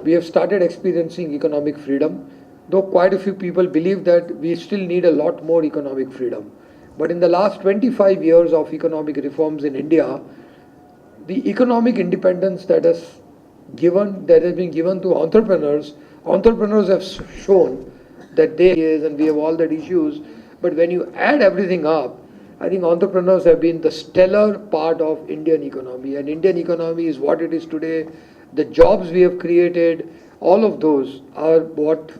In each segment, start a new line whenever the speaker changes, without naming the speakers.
we have started experiencing economic freedom, though quite a few people believe that we still need a lot more economic freedom. But in the last 25 years of economic reforms in India, the economic independence that has been given to entrepreneurs have shown that they is and we have all that issues. But when you add everything up, I think entrepreneurs have been the stellar part of Indian economy, and Indian economy is what it is today. The jobs we have created, all of those are what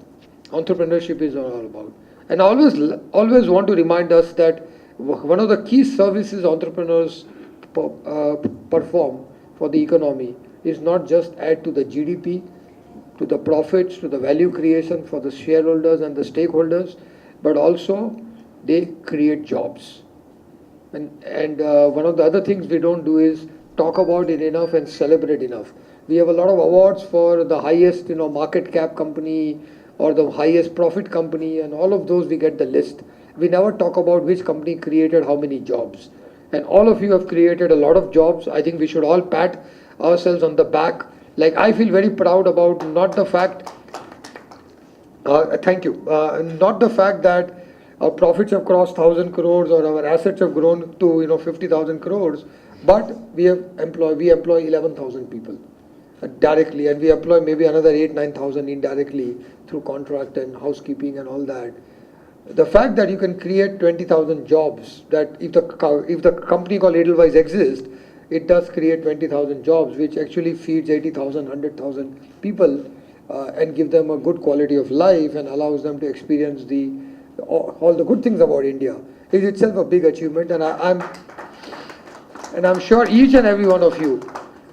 entrepreneurship is all about. And I always want to remind us that one of the key services entrepreneurs perform for the economy is not just add to the GDP, to the profits, to the value creation for the shareholders and the stakeholders, but also they create jobs. And one of the other things we don't do is talk about it enough and celebrate enough. We have a lot of awards for the highest, market cap company or the highest profit company, and all of those we get the list. We never talk about which company created how many jobs. And all of you have created a lot of jobs. I think we should all pat ourselves on the back. Like, I feel very proud about not the fact, thank you, not the fact that our profits have crossed 1,000 crores or our assets have grown to 50,000 crores, but we employ 11,000 people directly, and we employ maybe another 8-9,000 indirectly through contract and housekeeping and all that. The fact that you can create 20,000 jobs, that if the company called Edelweiss exists, it does create 20,000 jobs, which actually feeds 80,000, 100,000 people and give them a good quality of life and allows them to experience all the good things about India, is itself a big achievement. And I'm sure each and every one of you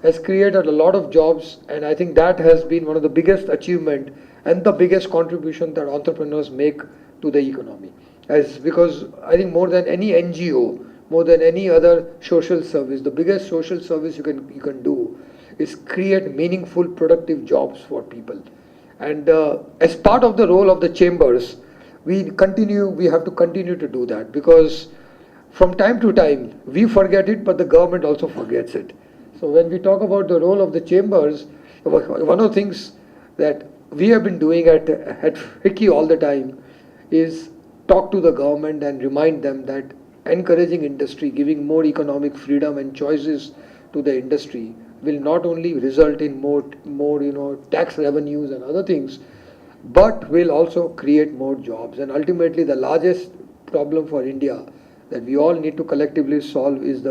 has created a lot of jobs, and I think that has been one of the biggest achievement and the biggest contribution that entrepreneurs make to the economy. Because I think more than any NGO, more than any other social service, the biggest social service you can do is create meaningful, productive jobs for people. And as part of the role of the chambers, we have to continue to do that, because from time to time we forget it, but the government also forgets it. So when we talk about the role of the chambers, one of the things that we have been doing at FICCI all the time is talk to the government and remind them that encouraging industry, giving more economic freedom and choices to the industry will not only result in more tax revenues and other things, but will also create more jobs. And ultimately the largest problem for India that we all need to collectively solve is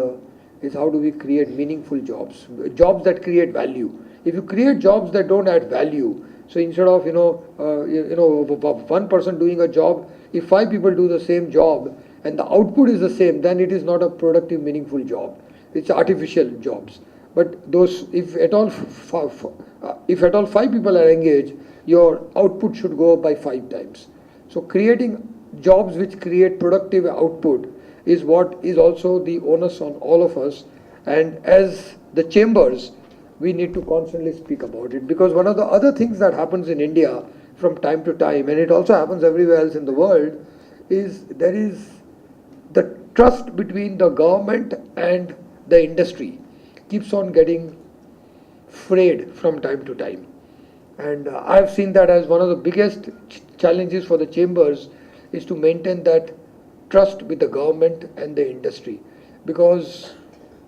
how do we create meaningful jobs that create value. If you create jobs that don't add value, so instead of one person doing a job, if 5 people do the same job and the output is the same, then it is not a productive, meaningful job. It's artificial jobs. But those, if at all 5 people are engaged, your output should go up by 5 times. So creating jobs which create productive output is what is also the onus on all of us. And as the chambers, we need to constantly speak about it, because one of the other things that happens in India from time to time, and it also happens everywhere else in the world, is there is the trust between the government and the industry keeps on getting frayed from time to time. And I've seen that as one of the biggest challenges for the chambers is to maintain that trust with the government and the industry, because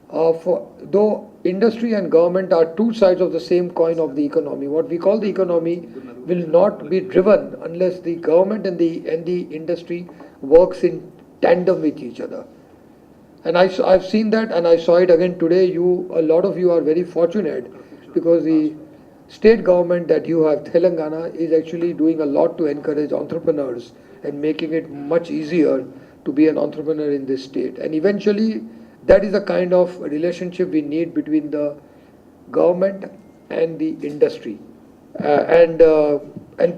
though industry and government are two sides of the same coin of the economy, what we call the economy will not be driven unless the government and the industry works in tandem with each other. And I've seen that, and I saw it again today. A lot of you are very fortunate, because the state government that you have, Telangana, is actually doing a lot to encourage entrepreneurs and making it much easier to be an entrepreneur in this state. And eventually that is the kind of relationship we need between the government and the industry. And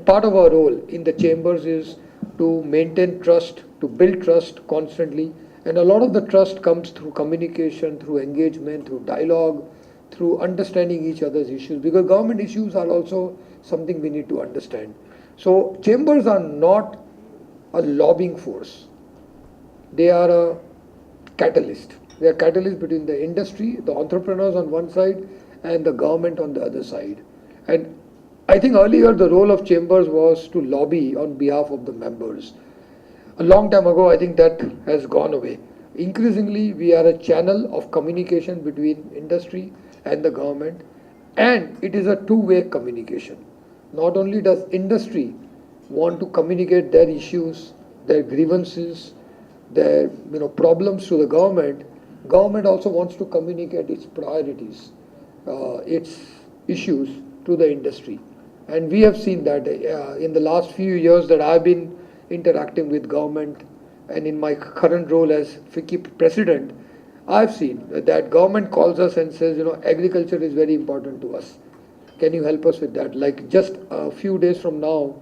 part of our role in the chambers is to maintain trust, to build trust constantly. And a lot of the trust comes through communication, through engagement, through dialogue, through understanding each other's issues, because government issues are also something we need to understand. So chambers are not a lobbying force. They are a catalyst. They are catalyst between the industry, the entrepreneurs on one side, and the government on the other side. And I think earlier the role of chambers was to lobby on behalf of the members. A long time ago, I think that has gone away. Increasingly, we are a channel of communication between industry and the government, and it is a two-way communication. Not only does industry want to communicate their issues, their grievances, their problems to the government, government also wants to communicate its priorities, its issues to the industry. And we have seen that in the last few years that I've been interacting with government, and in my current role as FICCI president, I've seen that government calls us and says, agriculture is very important to us. Can you help us with that? Like just a few days from now,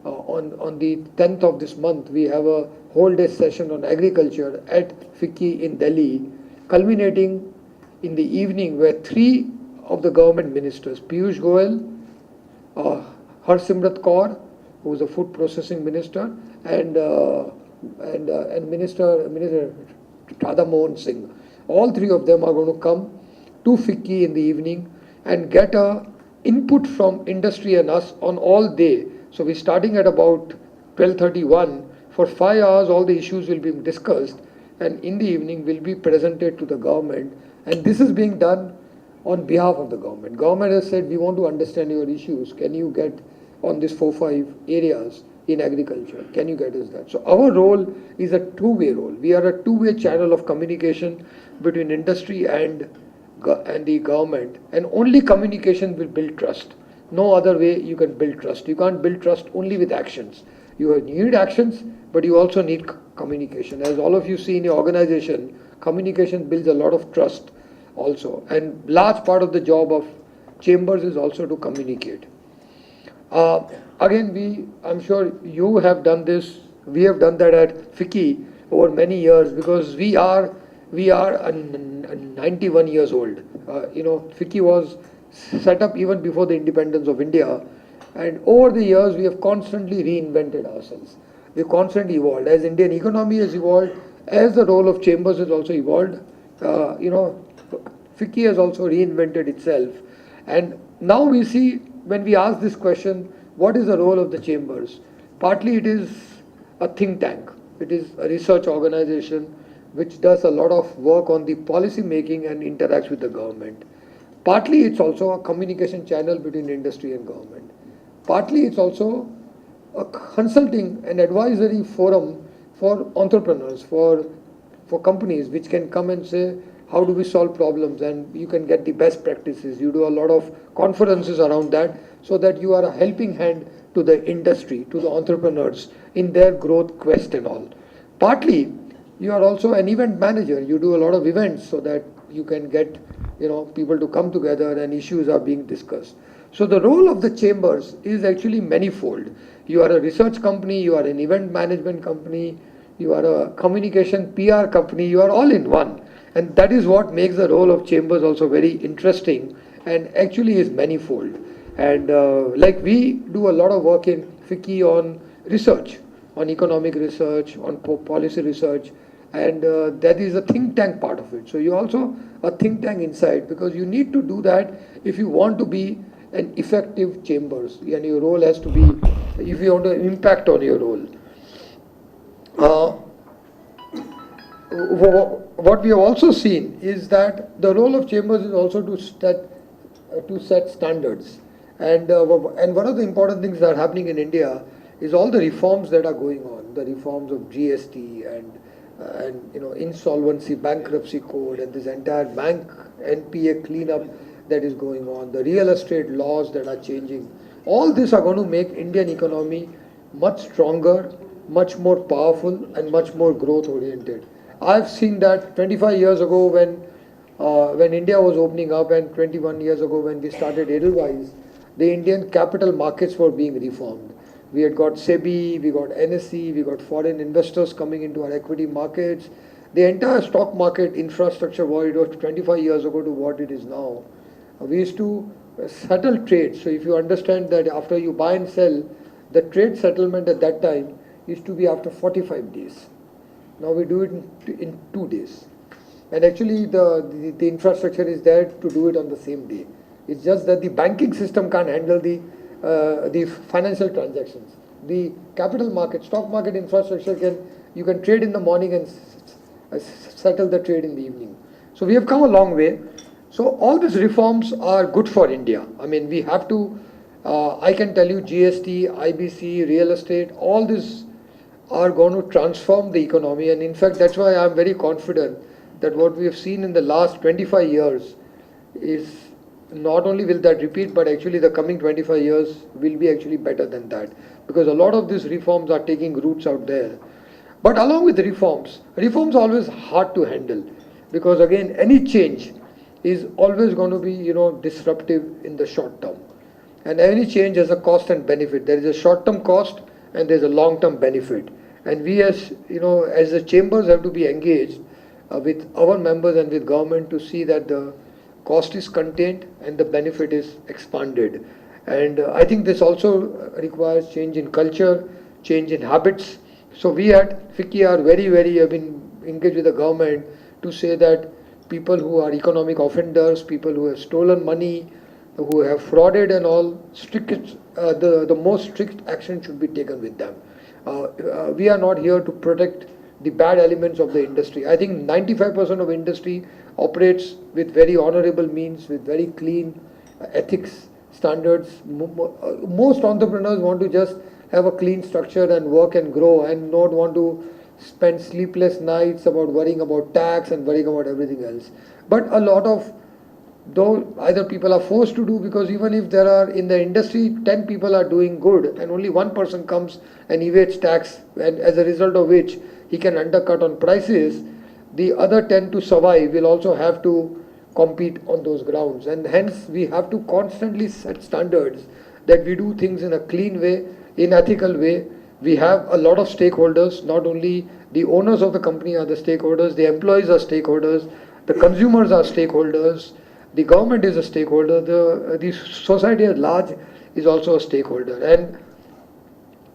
on the 10th of this month, we have a whole day session on agriculture at FICCI in Delhi, culminating in the evening where three of the government ministers, Piyush Goyal, Harsimrat Kaur, who is a food processing minister, and Minister Radha Mohan Singh. All three of them are going to come to FICCI in the evening and get a input from industry and us on all day. So we're starting at about 12:31. For 5 hours, all the issues will be discussed, and in the evening will be presented to the government. And this is being done on behalf of the government. Government has said, we want to understand your issues. Can you get on these 4-5 areas in agriculture? Can you get us that? So our role is a two-way role. We are a two-way channel of communication between industry and the government, and only communication will build trust. No other way you can build trust. You can't build trust only with actions. You need actions, but you also need communication. As all of you see in your organization, communication builds a lot of trust also. And large part of the job of chambers is also to communicate. Again, I'm sure you have done this. We have done that at FICCI over many years, because we are 91 years old. FICCI was set up even before the independence of India, and over the years we have constantly reinvented ourselves. We've constantly evolved. As Indian economy has evolved, as the role of chambers has also evolved, FICCI has also reinvented itself. And now we see, when we ask this question, what is the role of the chambers? Partly it is a think tank. It is a research organization which does a lot of work on the policy making and interacts with the government. Partly it's also a communication channel between industry and government. Partly it's also a consulting and advisory forum for entrepreneurs, for companies which can come and say, how do we solve problems, and you can get the best practices. You do a lot of conferences around that, so that you are a helping hand to the industry, to the entrepreneurs in their growth quest and all. Partly you are also an event manager. You do a lot of events so that you can get people to come together and issues are being discussed. So the role of the chambers is actually manifold. You are a research company, you are an event management company, you are a communication PR company, you are all in one. And that is what makes the role of chambers also very interesting, and actually is manifold. And like we do a lot of work in FICCI on research, on economic research, on policy research, and that is a think tank part of it. So you also a think tank inside, because you need to do that if you want to be an effective chambers, and your role has to be, if you want to impact on your role. What we have also seen is that the role of chambers is also to set standards. And one of the important things that are happening in India is all the reforms that are going on, the reforms of GST and insolvency, bankruptcy code, and this entire bank NPA cleanup that is going on, the real estate laws that are changing. All these are going to make Indian economy much stronger, much more powerful, and much more growth oriented. I've seen that 25 years ago when India was opening up, and 21 years ago when we started Edelweiss, the Indian capital markets were being reformed. We had got SEBI, we got NSE, we got foreign investors coming into our equity markets. The entire stock market infrastructure, what it was 25 years ago to what it is now. We used to settle trades. So if you understand that after you buy and sell, the trade settlement at that time used to be after 45 days. Now we do it in 2 days. And actually the infrastructure is there to do it on the same day. It's just that the banking system can't handle the the financial transactions. The capital market, stock market infrastructure you can trade in the morning and settle the trade in the evening. So we have come a long way. So all these reforms are good for India. I mean, we have to, I can tell you GST, IBC, real estate, all these are going to transform the economy. And in fact, that's why I'm very confident that what we have seen in the last 25 years is not only will that repeat, but actually the coming 25 years will be actually better than that. Because a lot of these reforms are taking roots out there. But along with reforms are always hard to handle. Because again, any change is always going to be, disruptive in the short term. And any change has a cost and benefit. There is a short-term cost and there is a long-term benefit. And we as the chambers have to be engaged with our members and with government to see that the cost is contained and the benefit is expanded. And I think this also requires change in culture, change in habits. So we at FICCI are very have been engaged with the government to say that people who are economic offenders, people who have stolen money, who have frauded and all, the most strict action should be taken with them. We are not here to protect the bad elements of the industry. I think 95% of industry operates with very honorable means, with very clean ethics standards. Most entrepreneurs want to just have a clean structure and work and grow and not want to spend sleepless nights about worrying about tax and worrying about everything else. But a lot of, though either people are forced to do, because even if there are in the industry 10 people are doing good and only one person comes and evades tax, and as a result of which he can undercut on prices, the other 10 to survive will also have to compete on those grounds. And hence we have to constantly set standards that we do things in a clean way, in ethical way. We have a lot of stakeholders. Not only the owners of the company are the stakeholders, the employees are stakeholders, the consumers are stakeholders, the government is a stakeholder, the society at large is also a stakeholder. And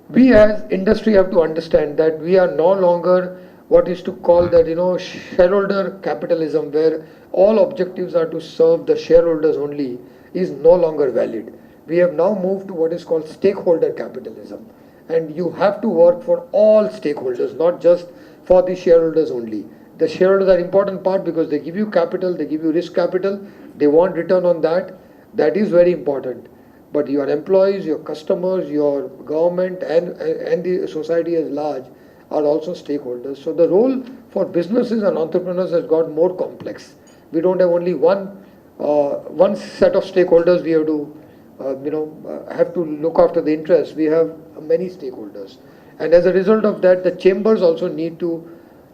we as industry have to understand that we are no longer what is to call that, shareholder capitalism, where all objectives are to serve the shareholders only, is no longer valid. We have now moved to what is called stakeholder capitalism. And you have to work for all stakeholders, not just for the shareholders only. The shareholders are important part because they give you capital, they give you risk capital, they want return on that. That is very important. But your employees, your customers, your government and the society as large are also stakeholders. So the role for businesses and entrepreneurs has got more complex. We don't have only one set of stakeholders we have to have to look after the interests. We have many stakeholders. And as a result of that, the chambers also need to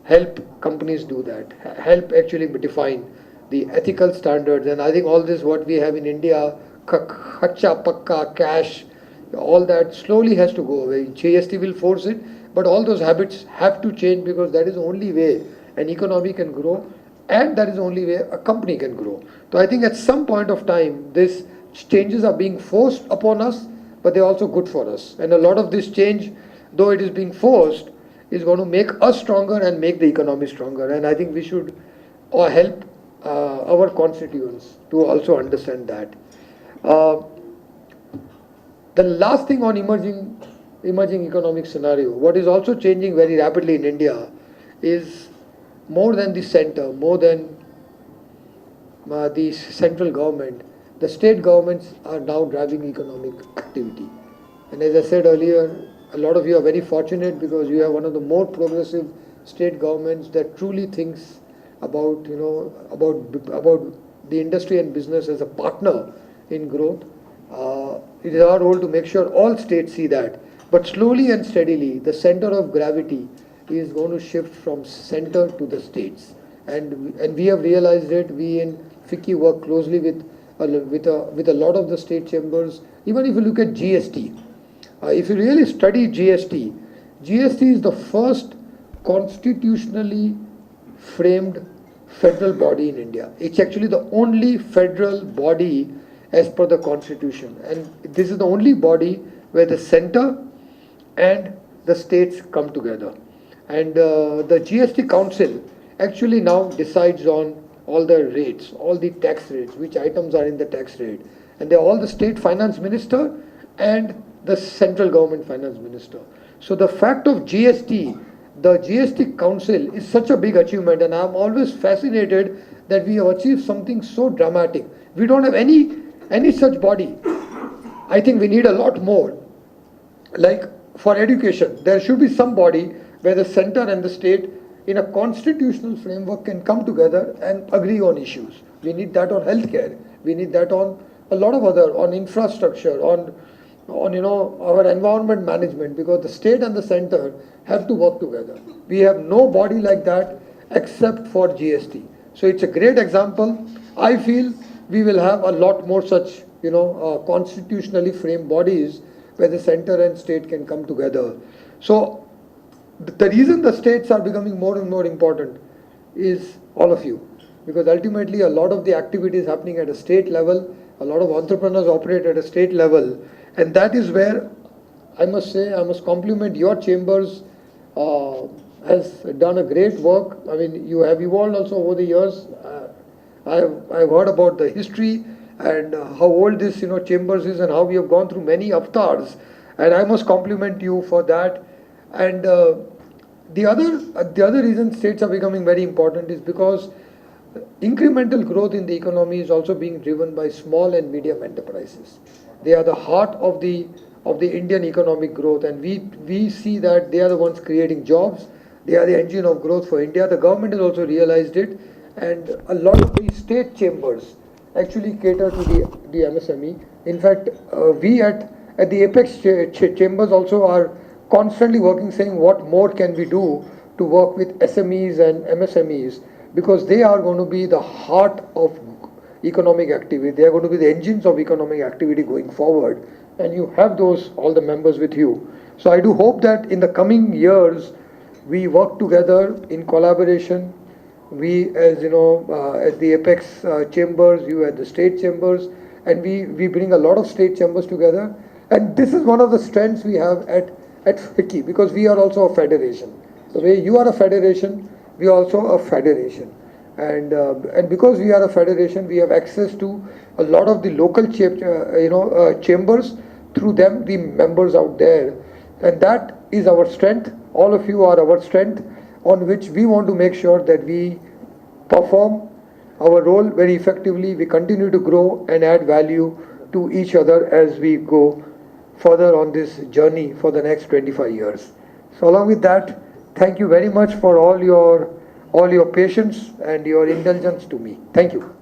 help companies do that, help actually define the ethical standards. And I think all this what we have in India, khacha, pakka, cash, all that slowly has to go away. GST will force it, but all those habits have to change because that is the only way an economy can grow and that is the only way a company can grow. So I think at some point of time, these changes are being forced upon us, but they're also good for us. And a lot of this change, though it is being forced, is going to make us stronger and make the economy stronger. And I think we should help our constituents to also understand that. The last thing on emerging economic scenario, what is also changing very rapidly in India is more than the center, more than the central government, the state governments are now driving economic activity. And as I said earlier, a lot of you are very fortunate because you have one of the more progressive state governments that truly thinks about the industry and business as a partner in growth. It is our role to make sure all states see that. But slowly and steadily, the center of gravity is going to shift from center to the states. And we have realized it. We in FICCI work closely with a lot of the state chambers. Even if you look at GST, if you really study GST is the first constitutionally framed federal body in India. It's actually the only federal body as per the constitution. And this is the only body where the center and the states come together. And the GST Council actually now decides on all the rates, all the tax rates, which items are in the tax rate. And all the state finance minister and the central government finance minister. So the fact of GST, the GST Council is such a big achievement, and I'm always fascinated that we have achieved something so dramatic. We don't have any such body. I think we need a lot more. Like for education, there should be some body where the center and the state in a constitutional framework can come together and agree on issues. We need that on healthcare. We need that on a lot of other, on infrastructure, on our environment management, because the state and the center have to work together. We have no body like that except for GST. So it's a great example. I feel we will have a lot more such constitutionally framed bodies where the center and state can come together. So the reason the states are becoming more and more important is all of you, because ultimately a lot of the activity is happening at a state level. A lot of entrepreneurs operate at a state level, and that is where I must say I must compliment your chambers. Has done a great work. I mean, you have evolved also over the years. I've heard about the history and how old this chambers is, and how we have gone through many avatars, and I must compliment you for that. And the other reason states are becoming very important is because incremental growth in the economy is also being driven by small and medium enterprises. They are the heart of the Indian economic growth, and we see that they are the ones creating jobs. They are the engine of growth for India. The government has also realized it, and a lot of the state chambers actually cater to the MSME. In fact, we at the Apex chambers also are constantly working, saying what more can we do to work with SMEs and MSMEs, because they are going to be the heart of economic activity. They are going to be the engines of economic activity going forward, and you have all the members with you. So I do hope that in the coming years we work together in collaboration. We, as at the Apex chambers, you at the state chambers, and we bring a lot of state chambers together. And this is one of the strengths we have at FICCI, because we are also a federation. The way you are a federation, we are also a federation. And because we are a federation, we have access to a lot of the local chambers. Through them, the members out there, and that is our strength. All of you are our strength, on which we want to make sure that we perform our role very effectively. We continue to grow and add value to each other as we go further on this journey for the next 25 years. So along with that, thank you very much for all your patience and your indulgence to me. Thank you.